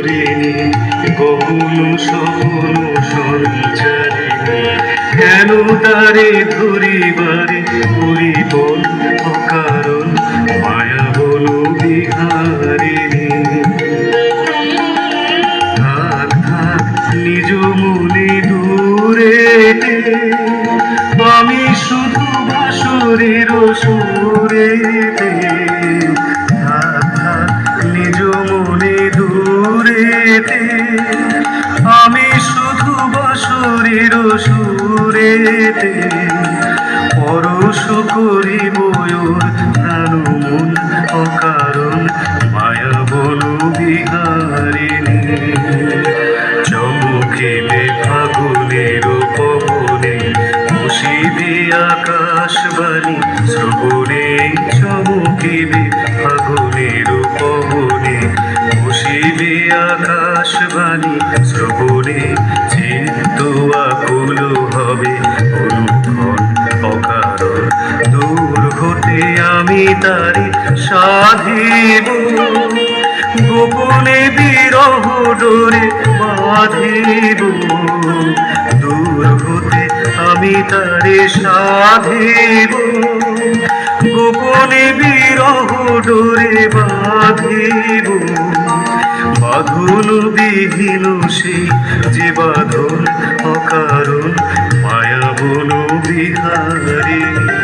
ধরিনি গহন সপন সঞ্চারিণী কেন তারে ধরিবারে পরিবল অকারণ মায়া বলো বিহারিণী থাক থাক নিজ মনে দূরে আমি শুধু বাঁশরের সুরে থাক থাক নিজ মনে দূরে আমি শুধু বাঁশরের সুরে পরশ করি ময়ূর প্রাণ মন অকারণ মায়া বলো বিহারিণী চমকিবে ফাগুনের পবনে খুশিবে আকাশবাণী শ্রবণে চমকিবে ফাগুনের পবনে খুশিবে আকাশবাণী শ্রবণে চিত্ত আকুল হবে অনুক্ষণ অকারণ দূর হতে আমি তারি সাধিব গোপনে বিরহ ডোরে বাঁধিব দূর হতে আমি তারে সাধিব গোপনে বিরহ ডোরে বাঁধিব বাঁধন বিহীন সেই যে বাঁধন অকারণ মায়া বলো বিহারিণী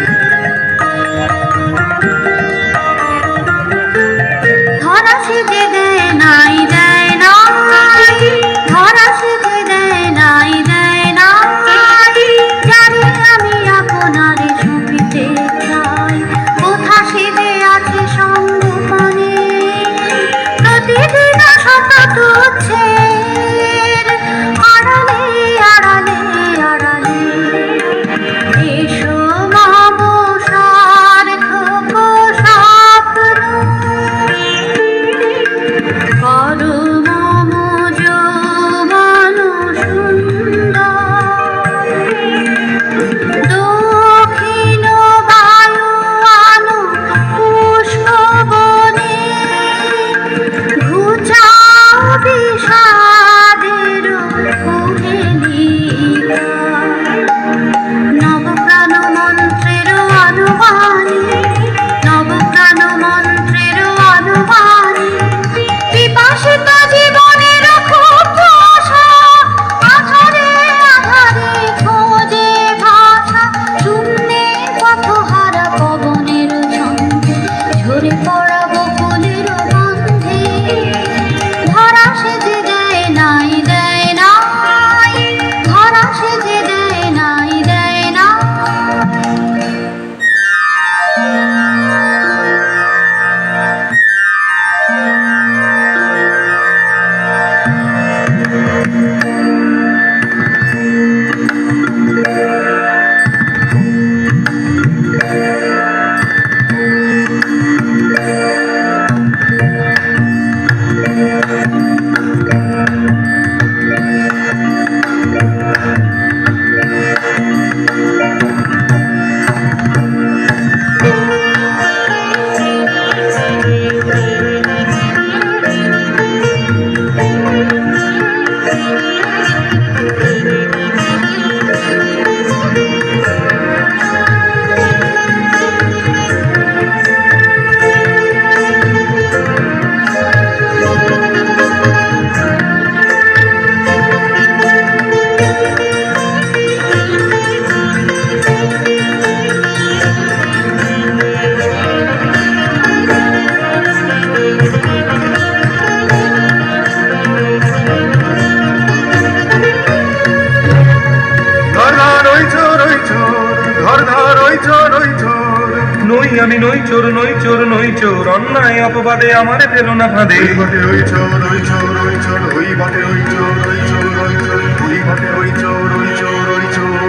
আমি নই চোর নই চোর নই চোর অন্যায় অপবাদে আমারে ফেলো না ফাঁদে ওই চোর ওই চোর ওই চোর ওই বাটে ওই চোর ওই চোর ওই চোর ওই বাটে ওই চোর ওই চোর ওই চোর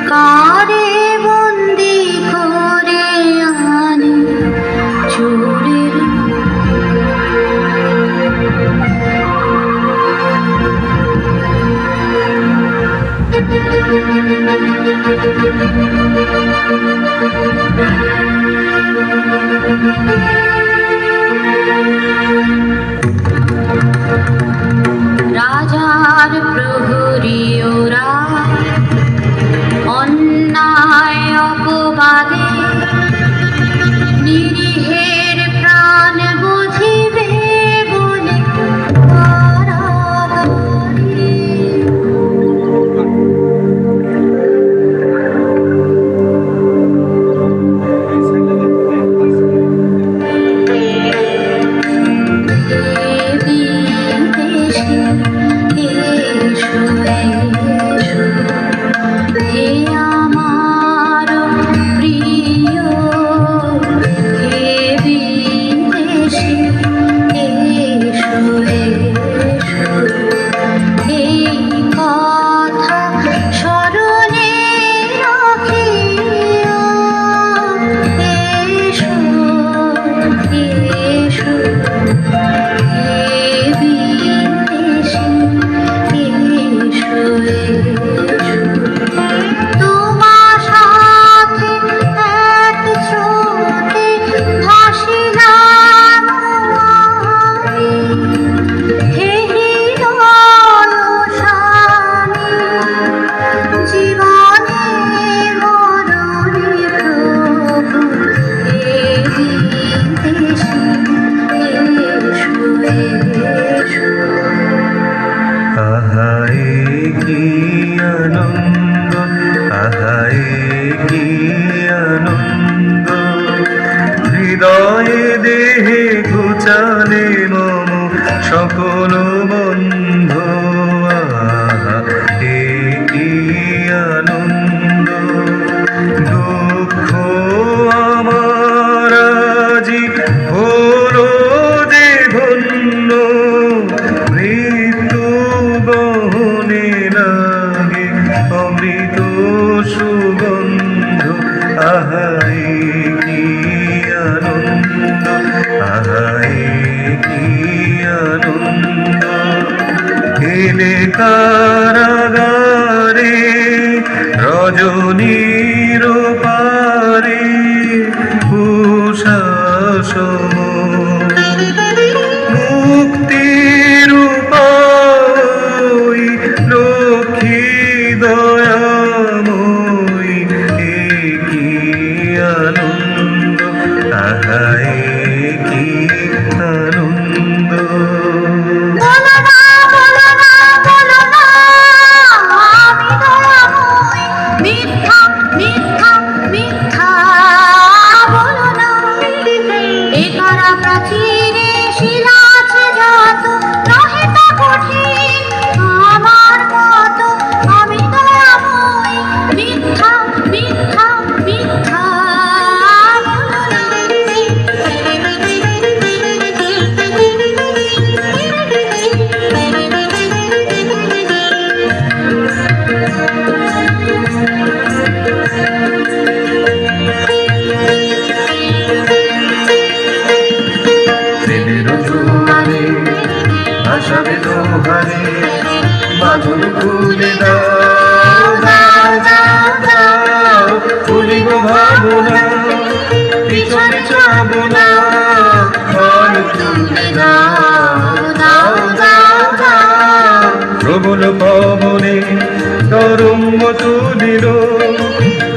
কারে বন্দি করে হৃদয়ে দেহে ঘুচালে মম সকল বন্ধ। আহা, এ কি আনন্দ, দুঃখ আমার আজি হলো যে ধন্য, মৃত্যু গহনে লাগে অমৃত সুগন্ধ। আহা, এ কি আনন্দ, আহা, এ কি আনন্দ। এলে কারাগারে রজনীর পারে উষা সম, মুক্তির উপায় লক্ষ্মী দয়াময়ী। এ কি আনন্দ, আহা, এ কি আনন্দ। মিথ্যা মিথ্যা মিথ্যা বলো না, এ কারা প্রাচীরে শিলা আছে যত, নহে তা কঠিন আমার মতো। আমি দয়াময়, মিথ্যা মিথ্যা মিথ্যা প্রেমের জোয়ারে ভাসাবে দোহারে, বাঁধন খুলে দাও, দাও, দাও, দাও। ভুলিব ভাবনা, পিছনে যাব না, ঘর তুলে দাও, দাও, দাও, দাও। প্রবল পবনে তরঙ্গ তুলিল,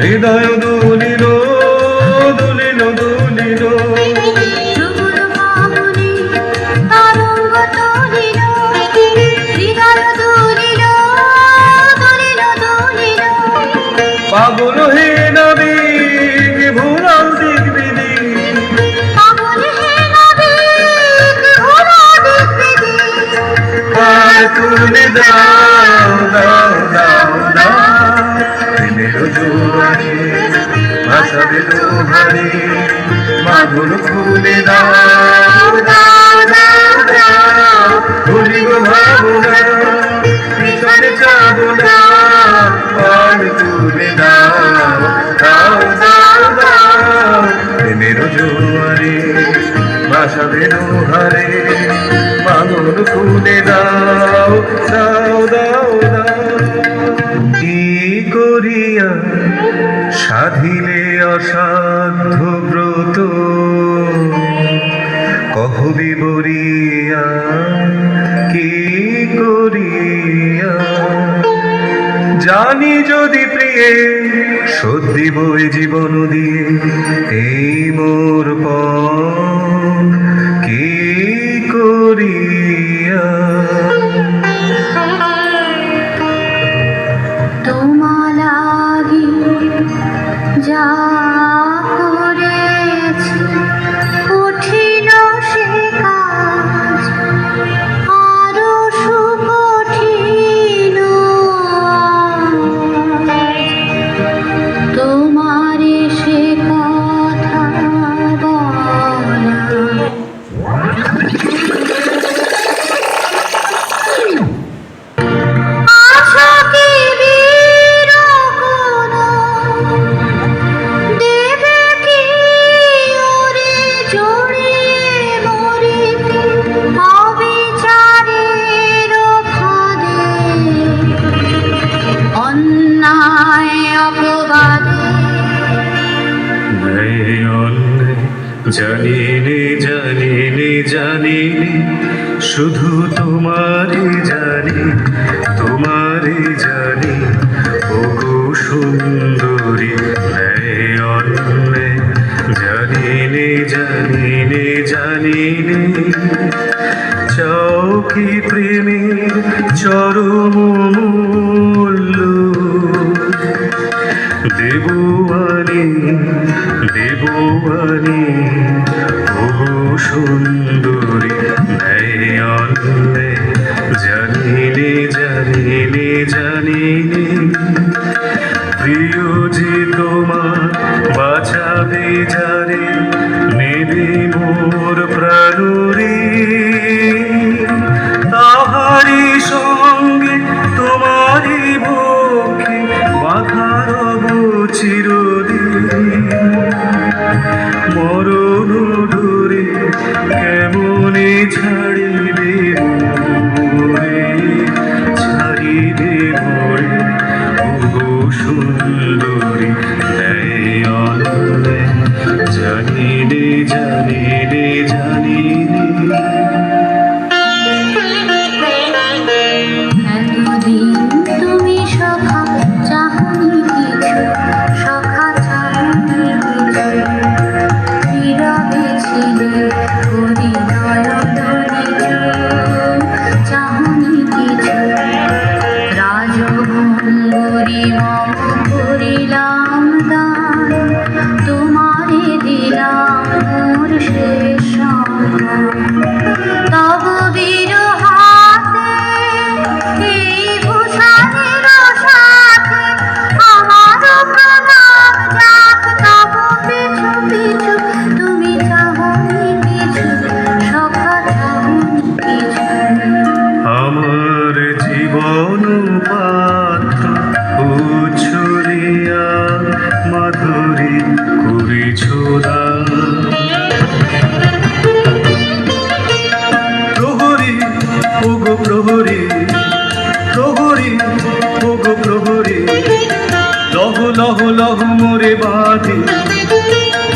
হৃদয় দুলিল, দুলিল, দুলিল। প্রবল ভাবনে তরঙ্গ তুলিল, হৃদয় দুলিল, দুলিল, দুলিল। পাগল হে নাবিক ভোলাও দিক বিদিক, পাগল হে নাবিক ভোলাও দিক বিদিক। পার তুলে দাও, দাও, দাও, দাও। প্রেমের জোয়ারে ভাসাবে দোহারে, মাধুর খুলে দাও, দাও, দাও, দাও। ভুলিব ভাবনা, পিছনে যাব না, পার তুলে দাও, দাও, দাও, দাও। প্রেমের জোয়ারে ভাসাবে দোহারে, মাধুর খুলে দাও, দাও, দাও, দাও। কি করিয়া সাধিলে অসাধ্য ব্রত, কহ বিবরিয়া কি করিয়া। জানি যদি প্রিয়ে শোধ দিব এ জীবন দিয়ে, এই মোর পণ কি করিয়া। তোমার লাগি যা করেছি কঠিন সে কাজ, আরো সুকঠিন তোমার সে কথা বলা। আশা কি বিরহ দেবে কি ওরে জড়িয়ে মরিতে অবিচারের ফাঁদে, অন্যায় অপবাদে। জানিনি, জানিনি, জানিনি, শুধু তোমারে জানি, তোমারে জানি। ওগো সুন্দরী অন্যায়, জানিনি, জানিনি, জানিনি। চাও কি প্রেমের চরম মূল্য, দেবুয়ানি, দেবুয়ানি। ধারে নেবে মোর প্রাণরে, তাহারি সঙ্গে তোমারি বক্ষে বাধা রব চিরদিন। মরণ ডোরে কেমনে ছাড়িবে মোরে, ছাড়িবে মোরে ওগো সুন্দরী দয়ালে। জানি রে জানি রে জানি রে, এতদিন তুমি সখা চাহনি কিছু, সখা চাহনি কিছু, নীরবে ছিলে হৃদয় নিচু, চাহনি কিছু। রাজভঙ্গুরি মম করিলাম দান, তোমারে দিলাম মোর শেষ সম্মান। তব বিরহাতে এই ভূষণের সাথে আমার প্রণাম যাক। তব পিছু পিছু তুমি চাহনি কিছু, সখা চাহনি কিছু। আমার জীবন পাত্র উছলিয়া মাধুরী করেছ দান। প্রহরী ওগো প্রহরী, প্রহরী ওগো প্রহরী, লহ লহ লহ মোরে বাঁধি।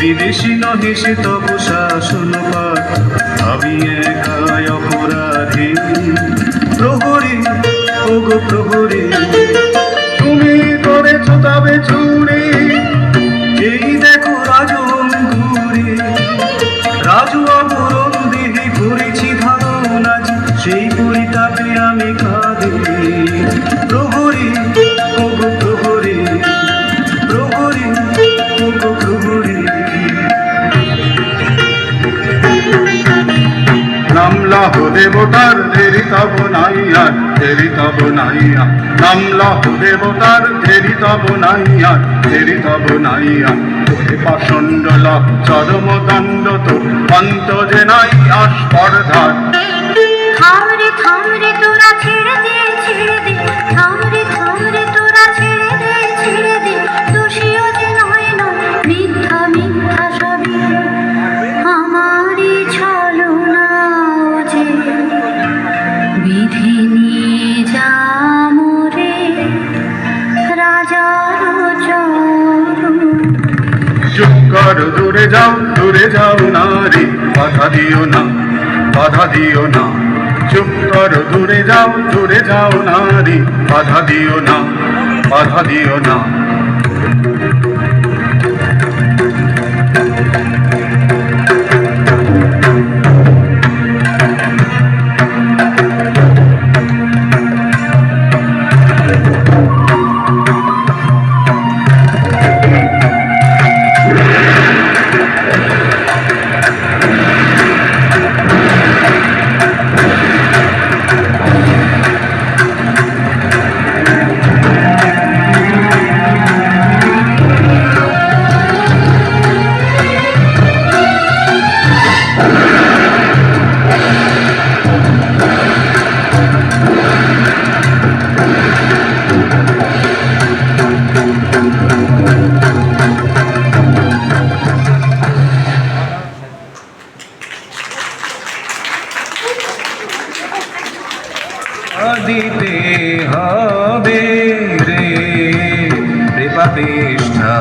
বিদেশি নহে সে তব শাসন পাঠ, আমি একাই অপরাধী। প্রহরী ওগো প্রহরী, তুমি করেছ তবে চুরি। এই দেখো রাজঙ্গুরি, রাজু অপরণ দেহে করেছি ধারণ আজ, সেই পরিতাপে আমি কাঁদি। প্রহরী ওগো প্রহরী, প্রহরী ওগো প্রহরী। নামলাহ দেবতার দেরি তব নাই আর, দেরি তব নাই আর। নামলাহ দেবতার দেরি তব নাই আর, দেরি তব নাই আর। তোরে পাষণ্ড লহ চরম দণ্ড তোর, অন্ত যে নাই আস্পর্ধার। থামরে থামরে তোরা ছেড়ে দে ছেড়ে দে, থামরে থামরে তোরা ছেড়ে দে ছেড়ে দে। দোষীও যে নয় নয়, মিথ্যা মিথ্যা সবই আমারই ছলনা যে। বিধি নিয়ে যা মোরে রাজার চরণ। চুপ কর, দূরে যাও নারী, বাধা দিও না, বাধা দিও না। চুপ কর, দূরে যাও নারী, বাধা দিও না, বাধা দিও না। দিতে হবে রে প্রতিষ্ঠা,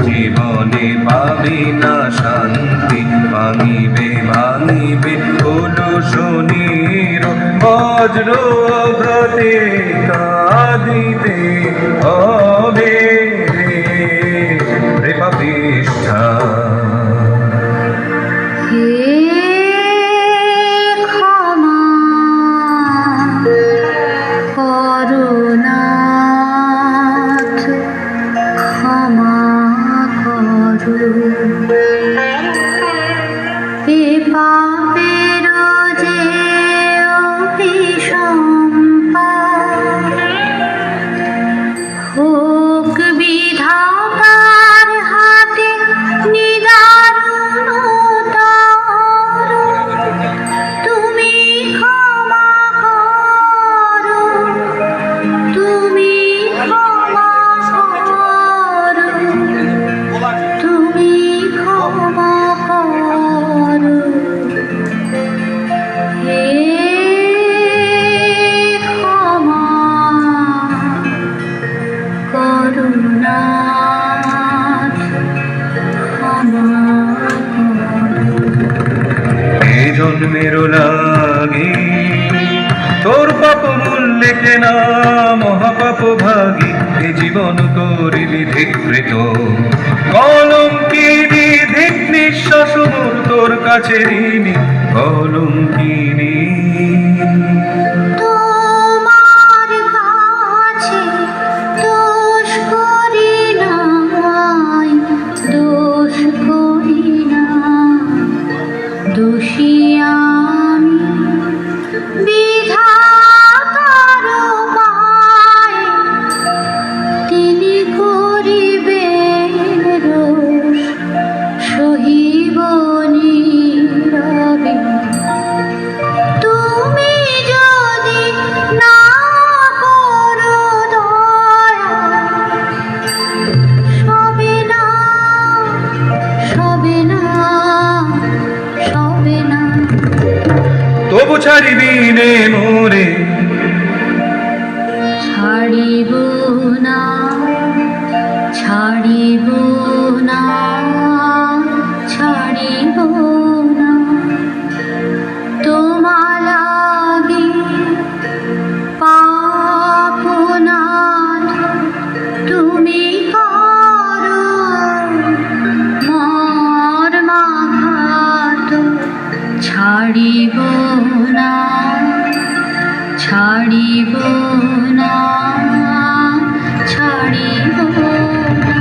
জীবনে পাবি না শান্তি। ভাঙিবে ভাঙিবে হলো শনির বজ্র ঘটে, কাঁদিতে হবে রে প্রতিষ্ঠা। করুণাথ ক্ষমা করু, এ পাপের যে অভিসম্পাদ হোক বিধাতার হাতে। মোর তোর কাছে ঋণী কলঙ্কিনী। তোমার কাছে দোষ করি নাই, দোষ করি না, দোষী আমি বিধাতার পায়ে, তিনি করিবেন রোষ, সহিব নীরবে। তুমি যদি না করো দয়া, সবে না, সবে না, সবে না। তবু ছাড়িবি নে মোরে, ছাড়িব না, ছাড়িব না, ছাড়িব না। তোমা লাগি পাপনাথ তুমি করো মর্মাঘাত। ছাড়িব না, ছাড়িব না, ছাড়িব না।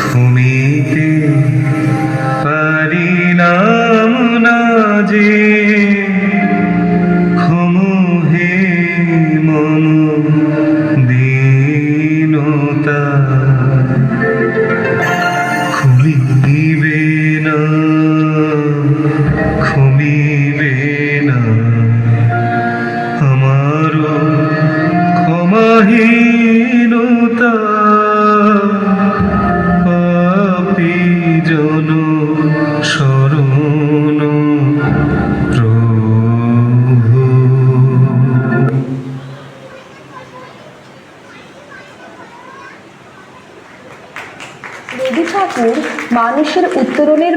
ঘুমিতে পারিলাম না যে, ঘুমোহে মম দীনতা। ঘুমিবে না, ঘুমিবে না, আমারও ক্ষমাহীনতা। পাপী জন শরণ প্রভু। রবি ঠাকুর মানুষের উত্তরণের